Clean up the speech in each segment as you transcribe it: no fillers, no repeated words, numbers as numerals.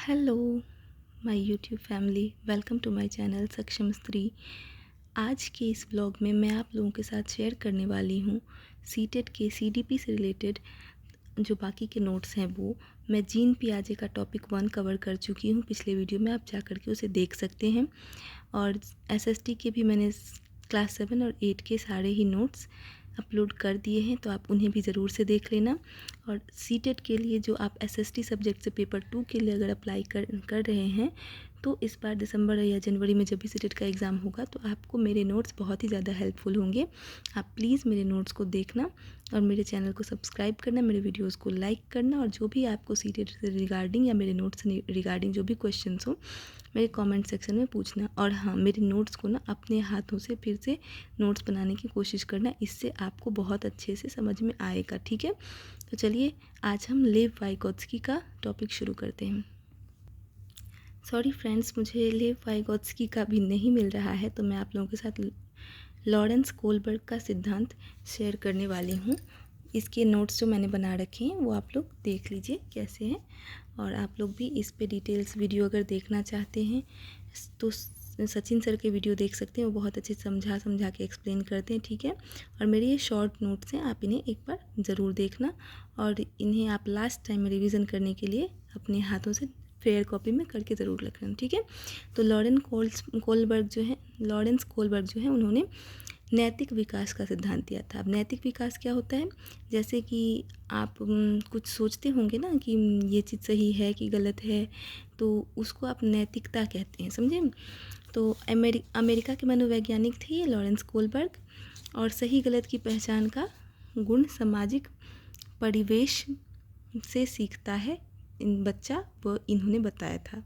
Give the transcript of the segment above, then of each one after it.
Hello my YouTube family, welcome to my channel Saksham Stri. आज के इस व्लॉग में मैं आप लोगों के साथ शेयर करने वाली हूँ सीटेट के सीडीपी से रिलेटेड जो बाकी के नोट्स हैं। वो मैं जीन पियाजे का टॉपिक 1 कवर कर चुकी हूँ पिछले वीडियो में, आप जा कर के उसे देख सकते हैं। और एसएसटी के भी मैंने क्लास 7 और 8 के सारे ही नोट्स अपलोड कर दिए हैं, तो आप उन्हें भी ज़रूर से देख लेना। और सीटेट के लिए जो आप एसएसटी सब्जेक्ट से पेपर 2 के लिए अगर अप्लाई कर रहे हैं, तो इस बार दिसंबर या जनवरी में जब भी सीटेट का एग्ज़ाम होगा तो आपको मेरे नोट्स बहुत ही ज़्यादा हेल्पफुल होंगे। आप प्लीज़ मेरे नोट्स को देखना और मेरे चैनल को सब्सक्राइब करना, मेरे वीडियोस को लाइक करना, और जो भी आपको सीटेट से रिगार्डिंग या मेरे नोट्स से रिगार्डिंग जो भी क्वेश्चंस हो मेरे कमेंट सेक्शन में पूछना। और हाँ, मेरे नोट्स को ना अपने हाथों से फिर से नोट्स बनाने की कोशिश करना, इससे आपको बहुत अच्छे से समझ में आएगा, ठीक है। तो चलिए आज हम लेव वाइगोत्स्की का टॉपिक शुरू करते हैं। सॉरी फ्रेंड्स, मुझे लेव वाइगोत्स्की का भी नहीं मिल रहा है, तो मैं आप लोगों के साथ लॉरेंस कोलबर्ग का सिद्धांत शेयर करने वाली हूँ। इसके नोट्स जो मैंने बना रखे हैं वो आप लोग देख लीजिए कैसे हैं, और आप लोग भी इस पे डिटेल्स वीडियो अगर देखना चाहते हैं तो सचिन सर के वीडियो देख सकते हैं, वो बहुत अच्छे समझा के एक्सप्लेन करते हैं, ठीक है। और मेरे ये शॉर्ट नोट्स हैं, आप इन्हें एक बार ज़रूर देखना, और इन्हें आप लास्ट टाइम में रिवीजन करने के लिए अपने हाथों से फेयर कॉपी में करके ज़रूर रखना, ठीक है। तो लॉरेंस कोलबर्ग जो है उन्होंने नैतिक विकास का सिद्धांत दिया था। अब नैतिक विकास क्या होता है, जैसे कि आप कुछ सोचते होंगे ना कि ये चीज़ सही है कि गलत है, तो उसको आप नैतिकता कहते हैं, समझे। तो अमेरिका के मनोवैज्ञानिक थे ये लॉरेंस कोलबर्ग, और सही गलत की पहचान का गुण सामाजिक परिवेश से सीखता है बच्चा, वो इन्होंने बताया था।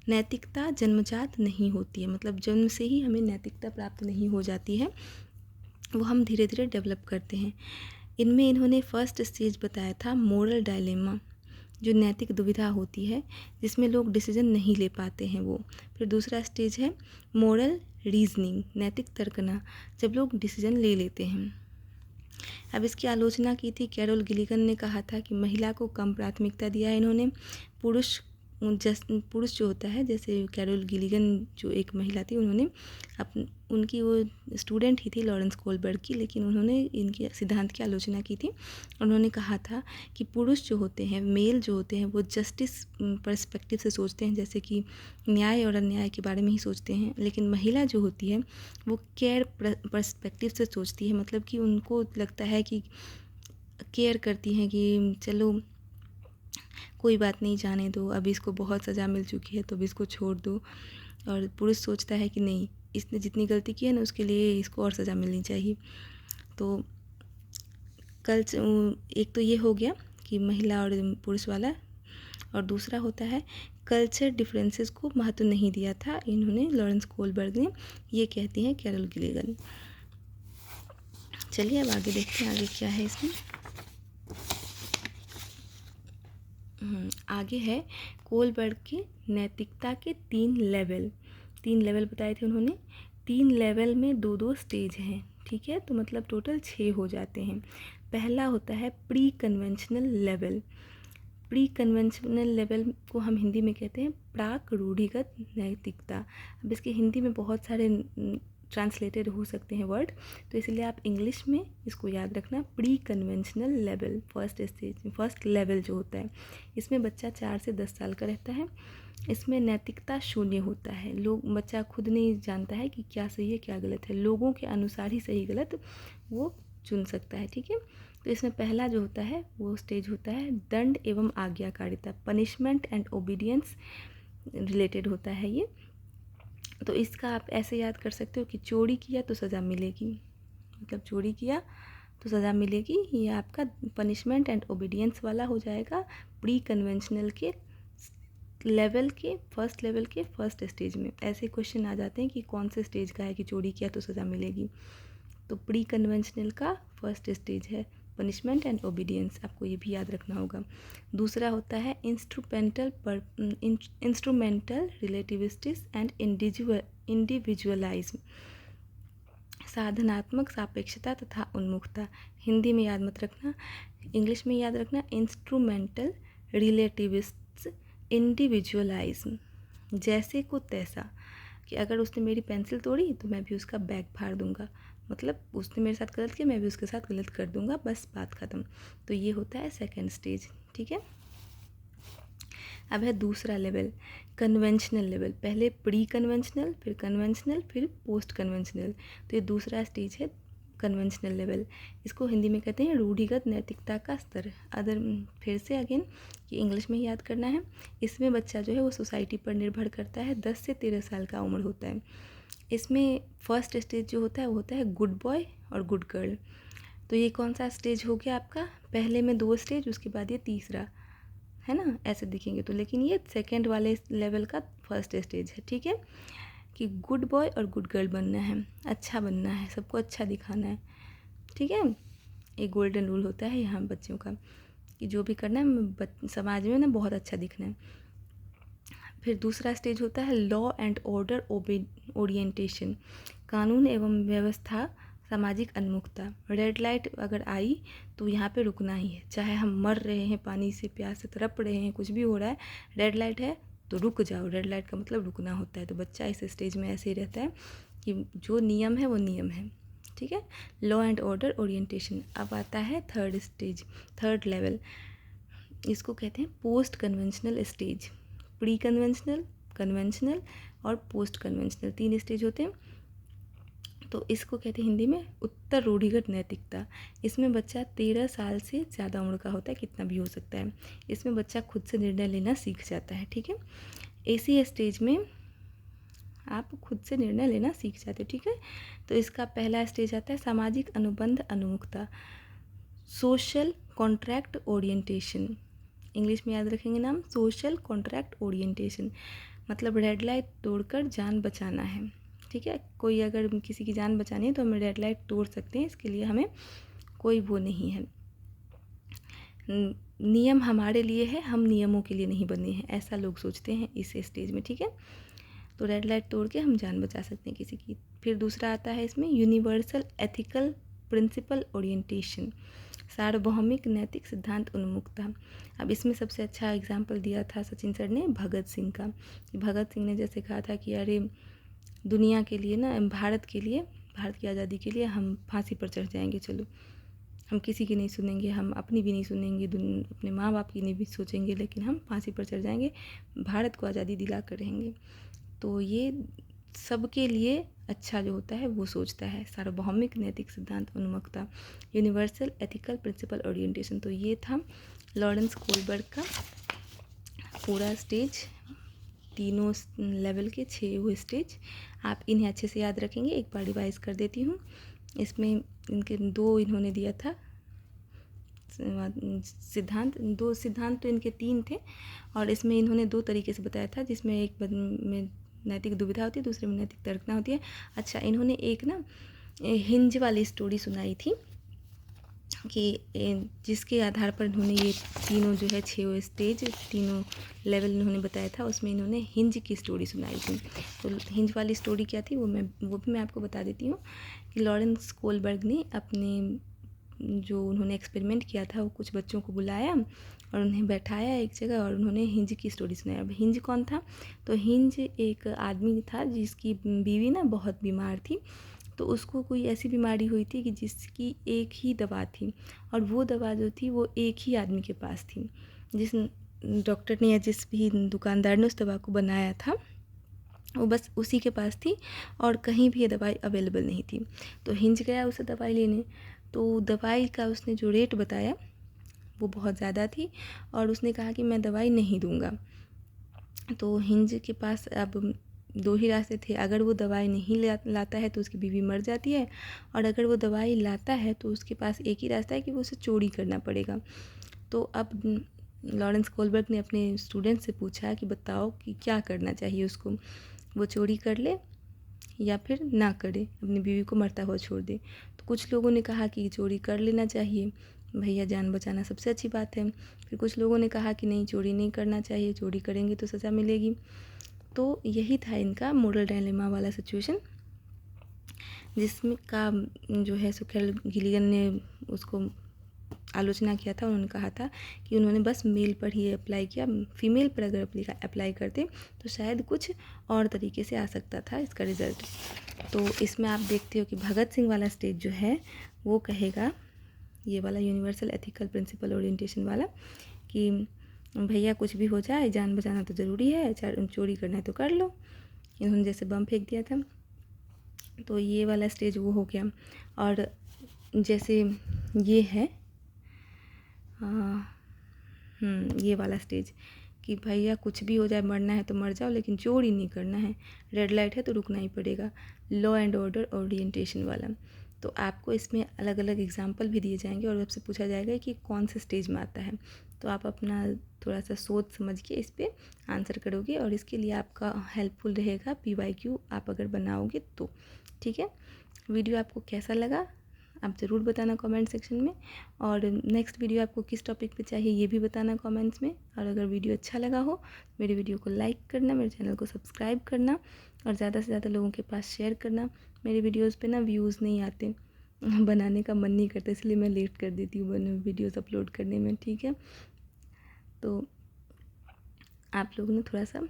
नैतिकता जन्मजात नहीं होती है, मतलब जन्म से ही हमें नैतिकता प्राप्त नहीं हो जाती है, वो हम धीरे धीरे डेवलप करते हैं। इनमें इन्होंने फर्स्ट स्टेज बताया था मोरल डायलेमा, जो नैतिक दुविधा होती है जिसमें लोग डिसीजन नहीं ले पाते हैं वो। फिर दूसरा स्टेज है मोरल रीजनिंग, नैतिक तर्कना, जब लोग डिसीजन ले लेते हैं। अब इसकी आलोचना की थी कैरोल गिलिगन ने, कहा था कि महिला को कम प्राथमिकता दिया है इन्होंने। पुरुष जो होता है, जैसे कैरोल गिलिगन जो एक महिला थी, उन्होंने उनकी वो स्टूडेंट ही थी लॉरेंस कोलबर्ग की, लेकिन उन्होंने इनके सिद्धांत की आलोचना की थी। उन्होंने कहा था कि पुरुष जो होते हैं, मेल जो होते हैं, वो जस्टिस पर्सपेक्टिव से सोचते हैं, जैसे कि न्याय और अन्याय के बारे में ही सोचते हैं, लेकिन महिला जो होती है वो केयर पर्सपेक्टिव से सोचती है, मतलब कि उनको लगता है कि केयर करती हैं कि चलो कोई बात नहीं, जाने दो, अभी इसको बहुत सज़ा मिल चुकी है तो अभी इसको छोड़ दो। और पुरुष सोचता है कि नहीं, इसने जितनी गलती की है ना उसके लिए इसको और सज़ा मिलनी चाहिए। तो एक तो ये हो गया कि महिला और पुरुष वाला, और दूसरा होता है कल्चर डिफरेंसेस को महत्व नहीं दिया था इन्होंने, लॉरेंस कोलबर्ग ने, ये कहती हैं कैरोल गिलिगन। चलिए अब आगे देखते हैं आगे क्या है इसमें। आगे है कोलबर्ग के नैतिकता के 3 लेवल बताए थे उन्होंने। 3 लेवल में 2 स्टेज हैं, ठीक है, तो मतलब टोटल 6 हो जाते हैं। पहला होता है pre conventional level. Pre conventional level को हम हिंदी में कहते हैं प्राक रूढ़िगत नैतिकता। अब इसके हिंदी में बहुत सारे ट्रांसलेटेड हो सकते हैं वर्ड, तो इसलिए आप इंग्लिश में इसको याद रखना। Pre conventional level first level जो होता है, इसमें बच्चा 4 से 10 साल का रहता है। इसमें नैतिकता शून्य होता है, बच्चा खुद नहीं जानता है कि क्या सही है क्या गलत है, लोगों के अनुसार ही सही गलत वो चुन सकता है, ठीक है। तो इसमें पहला जो होता है वो स्टेज होता है दंड एवं आज्ञाकारिता, पनिशमेंट एंड ओबीडियंस रिलेटेड होता है ये। तो इसका आप ऐसे याद कर सकते हो कि चोरी किया तो सज़ा मिलेगी, मतलब चोरी किया तो सज़ा मिलेगी, ये आपका पनिशमेंट एंड ओबीडियंस वाला हो जाएगा प्री कन्वेंशनल के फर्स्ट लेवल के फर्स्ट स्टेज में। ऐसे क्वेश्चन आ जाते हैं कि कौन से स्टेज का है कि चोरी किया तो सज़ा मिलेगी, तो प्री कन्वेंशनल का फर्स्ट स्टेज है पनिशमेंट एंड ओबीडियंस, आपको ये भी याद रखना होगा। दूसरा होता है इंस्ट्रूमेंटल रिलेटिविस्टिस एंड इंडिविजुअलाइज्म, साधनात्मक सापेक्षता तथा उन्मुखता। हिंदी में याद मत रखना, इंग्लिश में याद रखना इंस्ट्रूमेंटल रिलेटिविस्ट्स इंडिविजुअलाइज्म, जैसे को तैसा, कि अगर उसने मेरी पेंसिल तोड़ी तो मैं भी उसका बैग फाड़ दूंगा, मतलब उसने मेरे साथ गलत किया मैं भी उसके साथ गलत कर दूंगा, बस बात ख़त्म। तो ये होता है सेकंड स्टेज, ठीक है। अब है दूसरा लेवल, कन्वेंशनल लेवल। पहले प्री कन्वेंशनल, फिर कन्वेंशनल, फिर पोस्ट कन्वेंशनल। तो ये दूसरा स्टेज है कन्वेंशनल लेवल। इसको हिंदी में कहते हैं रूढ़िगत नैतिकता का स्तर। अदर फिर से अगेन कि इंग्लिश में ही याद करना है। इसमें बच्चा जो है वो सोसाइटी पर निर्भर करता है, 10 से 13 साल का उम्र होता है। इसमें फर्स्ट स्टेज जो होता है वो होता है गुड बॉय और गुड गर्ल। तो ये कौन सा स्टेज हो गया आपका, पहले में 2 स्टेज, उसके बाद ये तीसरा है ना, ऐसे दिखेंगे तो। लेकिन ये सेकंड वाले लेवल का फर्स्ट स्टेज है, ठीक है, कि गुड बॉय और गुड गर्ल बनना है, अच्छा बनना है, सबको अच्छा दिखाना है, ठीक है। एक गोल्डन रूल होता है यहाँ बच्चों का कि जो भी करना है समाज में ना बहुत अच्छा दिखना है। फिर दूसरा स्टेज होता है लॉ एंड ऑर्डर ओरिएंटेशन, कानून एवं व्यवस्था, सामाजिक उन्मुखता। रेड लाइट अगर आई तो यहाँ पे रुकना ही है, चाहे हम मर रहे हैं, पानी से प्यास से तड़प रहे हैं, कुछ भी हो रहा है, रेड लाइट है तो रुक जाओ। रेड लाइट का मतलब रुकना होता है। तो बच्चा इस स्टेज में ऐसे ही रहता है कि जो नियम है वो नियम है, ठीक है। Law and order orientation. अब आता है थर्ड स्टेज, थर्ड लेवल, इसको कहते हैं post conventional stage. Pre conventional, conventional और पोस्ट कन्वेंशनल, 3 स्टेज होते हैं। तो इसको कहते हैं हिंदी में उत्तर रूढ़िगत नैतिकता। इसमें बच्चा 13 साल से ज़्यादा उम्र का होता है, कितना भी हो सकता है। इसमें बच्चा खुद से निर्णय लेना सीख जाता है, ठीक है। इसी स्टेज में आप खुद से निर्णय लेना सीख जाते हो, ठीक है। तो इसका पहला स्टेज आता है सामाजिक अनुबंध उन्मुखता, सोशल कॉन्ट्रैक्ट ओरिएंटेशन। इंग्लिश में याद रखेंगे नाम, सोशल कॉन्ट्रैक्ट ओरिएंटेशन, मतलब रेड लाइट तोड़कर जान बचाना है, ठीक है। कोई अगर किसी की जान बचानी है तो हम रेड लाइट तोड़ सकते हैं, इसके लिए हमें कोई वो नहीं है। नियम हमारे लिए है, हम नियमों के लिए नहीं बने हैं, ऐसा लोग सोचते हैं इस स्टेज में, ठीक है। तो रेड लाइट तोड़ के हम जान बचा सकते हैं किसी की। फिर दूसरा आता है इसमें यूनिवर्सल एथिकल प्रिंसिपल ओरिएंटेशन, सार्वभौमिक नैतिक सिद्धांत उन्मुखता। अब इसमें सबसे अच्छा एग्जाम्पल दिया था सचिन सर ने भगत सिंह का। भगत सिंह ने जैसे कहा था कि अरे दुनिया के लिए ना, भारत के लिए, भारत की आज़ादी के लिए हम फांसी पर चढ़ जाएंगे, चलो हम किसी की नहीं सुनेंगे, हम अपनी भी नहीं सुनेंगे, अपने माँ बाप की नहीं भी सोचेंगे, लेकिन हम फांसी पर चढ़ जाएंगे, भारत को आज़ादी दिला कर रहेंगे। तो ये सबके लिए अच्छा जो होता है वो सोचता है, सार्वभौमिक नैतिक सिद्धांत उन्मुखता, यूनिवर्सल एथिकल प्रिंसिपल ओरिएंटेशन। तो ये था लॉरेंस कोलबर्ग का पूरा स्टेज, तीनों लेवल के 6 हुए स्टेज। आप इन्हें अच्छे से याद रखेंगे। एक बार रिवाइज कर देती हूँ। इसमें इनके 2 इन्होंने दिया था सिद्धांत, 2 सिद्धांत तो इनके 3 थे, और इसमें इन्होंने 2 तरीके से बताया था, जिसमें एक में नैतिक दुविधा होती है, दूसरे में नैतिक तर्कना होती है। अच्छा, इन्होंने एक ना हिंज वाली स्टोरी सुनाई थी कि जिसके आधार पर इन्होंने ये तीनों जो है 6 स्टेज, तीनों लेवल इन्होंने बताया था, उसमें इन्होंने हिंज की स्टोरी सुनाई थी। तो हिंज वाली स्टोरी क्या थी वो भी मैं आपको बता देती हूँ कि लॉरेंस कोलबर्ग ने अपने जो उन्होंने एक्सपेरिमेंट किया था, वो कुछ बच्चों को बुलाया और उन्हें बैठाया एक जगह और उन्होंने हिंज की स्टोरी सुनाई। अब हिंज कौन था, तो हिंज एक आदमी था जिसकी बीवी ना बहुत बीमार थी। तो उसको कोई ऐसी बीमारी हुई थी कि जिसकी एक ही दवा थी, और वो दवा जो थी वो एक ही आदमी के पास थी। जिस डॉक्टर ने या जिस भी दुकानदार ने उस दवा को बनाया था वो बस उसी के पास थी, और कहीं भी ये दवाई अवेलेबल नहीं थी। तो हिंज गया उसे दवाई लेने, तो दवाई का उसने जो रेट बताया वो बहुत ज़्यादा थी, और उसने कहा कि मैं दवाई नहीं दूँगा। तो हिंज के पास अब 2 ही रास्ते थे, अगर वो दवाई नहीं लाता है तो उसकी बीवी मर जाती है, और अगर वो दवाई लाता है तो उसके पास एक ही रास्ता है कि वो उसे चोरी करना पड़ेगा। तो अब लॉरेंस कोलबर्ग ने अपने स्टूडेंट से पूछा कि बताओ कि क्या करना चाहिए उसको, वो चोरी कर ले या फिर ना करे, अपनी बीवी को मरता हुआ छोड़ दे। तो कुछ लोगों ने कहा कि चोरी कर लेना चाहिए, भैया जान बचाना सबसे अच्छी बात है। फिर कुछ लोगों ने कहा कि नहीं, चोरी नहीं करना चाहिए, चोरी करेंगे तो सज़ा मिलेगी। तो यही था इनका मोरल डायलेमा वाला सिचुएशन, जिसमें का जो है सुखेल गिलिगन ने उसको आलोचना किया था। उन्होंने कहा था कि उन्होंने बस मेल पर ही अप्लाई किया, फीमेल पर अगर अप्लाई करते तो शायद कुछ और तरीके से आ सकता था इसका रिज़ल्ट। तो इसमें आप देखते हो कि भगत सिंह वाला स्टेज जो है वो कहेगा, ये वाला यूनिवर्सल एथिकल प्रिंसिपल ओरिएंटेशन वाला, कि भैया कुछ भी हो जाए जान बचाना तो ज़रूरी है, चाहे चोरी करना है तो कर लो। इन्होंने जैसे बम फेंक दिया था, तो ये वाला स्टेज वो हो गया। और जैसे ये है ये वाला स्टेज कि भैया कुछ भी हो जाए, मरना है तो मर जाओ लेकिन चोरी नहीं करना है, रेड लाइट है तो रुकना ही पड़ेगा, लॉ एंड ऑर्डर ओरिएंटेशन वाला। तो आपको इसमें अलग अलग एग्जाम्पल भी दिए जाएंगे और आपसे पूछा जाएगा कि कौन से स्टेज में आता है। तो आप अपना थोड़ा सा सोच समझ के इस पर आंसर करोगे, और इसके लिए आपका हेल्पफुल रहेगा PYQ आप अगर बनाओगे तो। ठीक है, वीडियो आपको कैसा लगा आप ज़रूर बताना कमेंट सेक्शन में, और नेक्स्ट वीडियो आपको किस टॉपिक पे चाहिए ये भी बताना कमेंट्स में। और अगर वीडियो अच्छा लगा हो मेरे वीडियो को लाइक करना, मेरे चैनल को सब्सक्राइब करना, और ज़्यादा से ज़्यादा लोगों के पास शेयर करना। मेरे वीडियोज़ पे ना व्यूज़ नहीं आते, बनाने का मन नहीं करता, इसलिए मैं लेट कर देती हूँ वीडियोज़ अपलोड करने में। ठीक है, तो आप लोग ने थोड़ा सा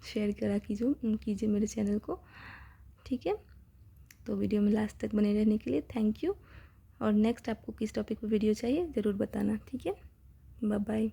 शेयर करा कीजिए मेरे चैनल को। ठीक है, तो वीडियो में लास्ट तक बने रहने के लिए थैंक यू। और नेक्स्ट आपको किस टॉपिक पे वीडियो चाहिए ज़रूर बताना। ठीक है, बाय बाय।